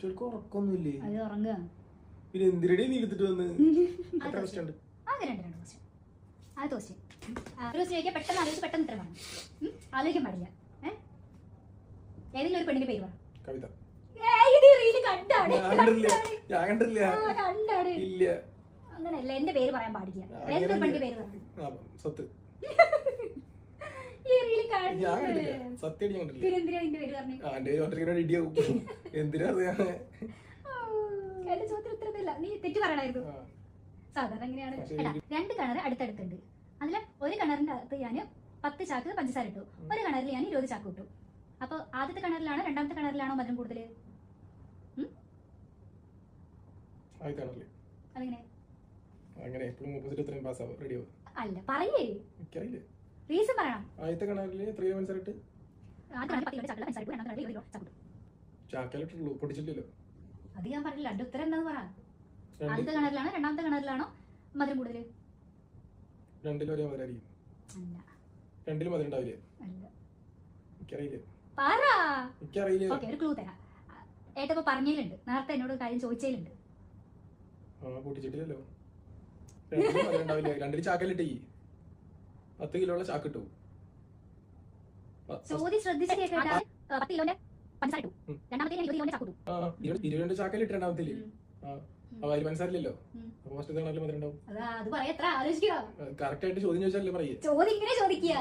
കുട്ടികൾക്ക് ഉറക്കൊന്നുമില്ലേ? അത് ഉറങ്ങുക. പിന്നെ എന്തിനടി നീ എടുത്തിട്ട് വന്ന്? എത്ര ക്വസ്റ്റ്യൻ ഉണ്ട്? ആകെ രണ്ട് ക്വസ്റ്റ്യൻ. ആദ്യത്തെ ക്വസ്റ്റ്യൻ ഒരു ക്വസ്റ്റ്യൻ ചോദിക്കാൻ പെട്ടെന്ന് ആലോചിച്ച് പെട്ടെന്ന് ഉത്തരം പറയണം. ആലോചിക്കാൻ പാടില്ല. ഏതെങ്കിലും ഒരു പെണ്ണിന്റെ പേര് പറ. കവിത. അങ്ങനെയല്ല, എന്റെ പേര് പറയാൻ പാടില്ല. ഏതെങ്കിലും ഒരു പെണ്ണിന്റെ പേര് പറ. സത്യം എന്റെ ചോദ്യത്തിന് ഉത്തരത്തില്ല. നീ തെറ്റ് പറയണായിരുന്നു. സാധാരണ എങ്ങനെയാണ്? രണ്ട് കിണർ അടുത്തടുത്തുണ്ട്. അതില് ഒരു കിണറിന്റെ അകത്ത് ഞാൻ 10 ചാക്ക് പഞ്ചസാര ഇട്ടു. ഒരു കിണറിൽ ഞാൻ 20 ചാക്ക് ഇട്ടു. അപ്പൊ ആദ്യത്തെ കിണറിലാണോ രണ്ടാമത്തെ കിണറിലാണോ മധുരം കൂടുതൽ? അല്ല, പറയേ. റീസൺ പറയണം. ആദ്യത്തെ കിണറിൽ എത്രയോ പഞ്ചസാര പൊടിച്ചില്ലല്ലോ. അത് ഞാൻ പറഞ്ഞില്ല. രണ്ട് ഉത്തരം എന്താന്ന് പറ. ആദ്യത്തെ കിണറിലാണോ രണ്ടാമത്തെ കിണറിലാണോ മധുരം കൂടുതൽ? രണ്ടിലും ഒരേ മധുരമായിരിക്കും. രണ്ടിലും മധുരം ഉണ്ടാവില്ലേ? എനിക്കറിയില്ല. ഒരു ക്ലൂ തരാം. ഏട്ടപ്പോ പറഞ്ഞതിലുണ്ട്, നേരത്തെ എന്നോട് കാര്യം ചോദിച്ചതിലുണ്ട്. പൊട്ടിച്ചിട്ടില്ലല്ലോ. രണ്ടിലും ചാക്കലിട്ടേ 10 കിലോയുള്ള ചാക്ക് ഇട്ടു. ചോദ്യം ശ്രദ്ധിച്ച് കേൾക്കട്ടെ. 10 കിലോന്റെ പഞ്ചസാര ഇട്ടു. രണ്ടാമത്തെ 20 കിലോന്റെ ചാക്ക് ഇട്ടു. 22 ചാക്കലിട്ട് രണ്ടാമത്തില്. അതിൽ പഞ്ചസാരല്ലോ. അത് പറയാ. എത്ര ആലോചിക്കുക. കറക്റ്റ് ആയിട്ട് ചോദ്യം ചോദിച്ചാലേ പറയേ. ചോദ്യം ഇങ്ങനെ ചോദിക്കുക.